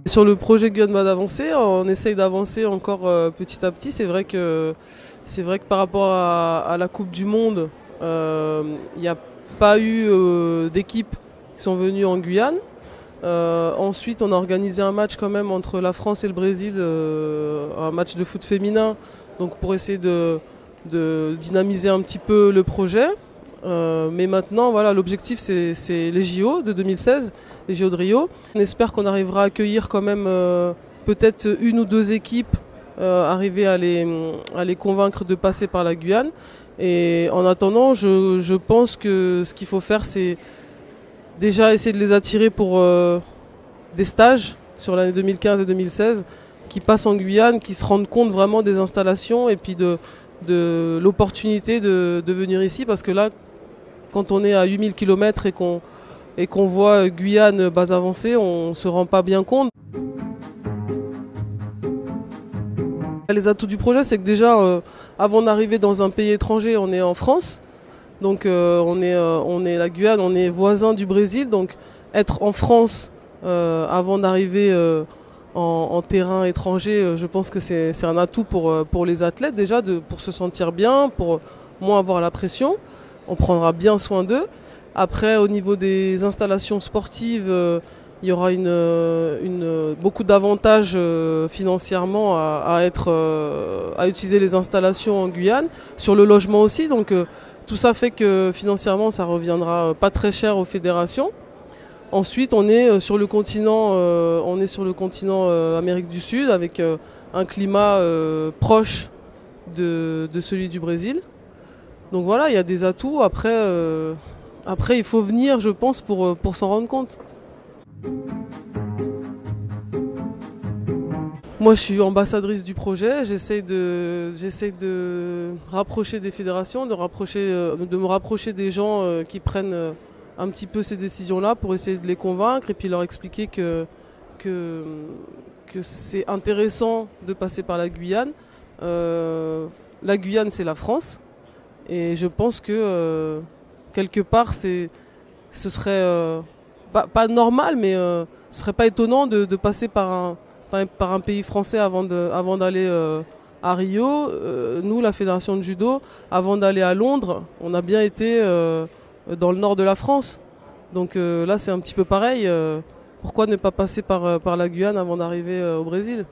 Sur le projet Guyane va d'avancer, on essaye d'avancer encore petit à petit. C'est vrai que par rapport à la Coupe du Monde, il n'y a pas eu d'équipes qui sont venues en Guyane. Ensuite, on a organisé un match quand même entre la France et le Brésil, un match de foot féminin, donc pour essayer de dynamiser un petit peu le projet. Mais maintenant, voilà, l'objectif c'est les JO de 2016, les JO de Rio. On espère qu'on arrivera à accueillir quand même peut-être une ou deux équipes, arriver à les convaincre de passer par la Guyane. Et en attendant, je pense que ce qu'il faut faire, c'est déjà essayer de les attirer pour des stages sur l'année 2015 et 2016, qui passent en Guyane, qui se rendent compte vraiment des installations et puis de l'opportunité de venir ici, parce que là, quand on est à 8000 km et qu'on voit Guyane base avancée, on ne se rend pas bien compte. Les atouts du projet, c'est que déjà, avant d'arriver dans un pays étranger, on est en France. Donc on est la Guyane, on est voisin du Brésil. Donc être en France avant d'arriver en terrain étranger, je pense que c'est un atout pour les athlètes déjà, pour se sentir bien, pour moins avoir la pression. On prendra bien soin d'eux. Après, au niveau des installations sportives, il y aura beaucoup d'avantages financièrement à utiliser les installations en Guyane. Sur le logement aussi, donc tout ça fait que financièrement, ça reviendra pas très cher aux fédérations. Ensuite, on est sur le continent, Amérique du Sud, avec un climat proche de celui du Brésil. Donc voilà, il y a des atouts. Après, il faut venir, je pense, pour s'en rendre compte. Moi, je suis ambassadrice du projet. J'essaie de rapprocher des fédérations, de me rapprocher des gens qui prennent un petit peu ces décisions-là pour essayer de les convaincre et puis leur expliquer que c'est intéressant de passer par la Guyane. La Guyane, c'est la France. Et je pense que quelque part, ce serait pas normal, mais ce serait pas étonnant de passer par un pays français avant d'aller à Rio. Nous, la fédération de judo, avant d'aller à Londres, on a bien été dans le nord de la France. Donc là, c'est un petit peu pareil. Pourquoi ne pas passer par la Guyane avant d'arriver au Brésil ?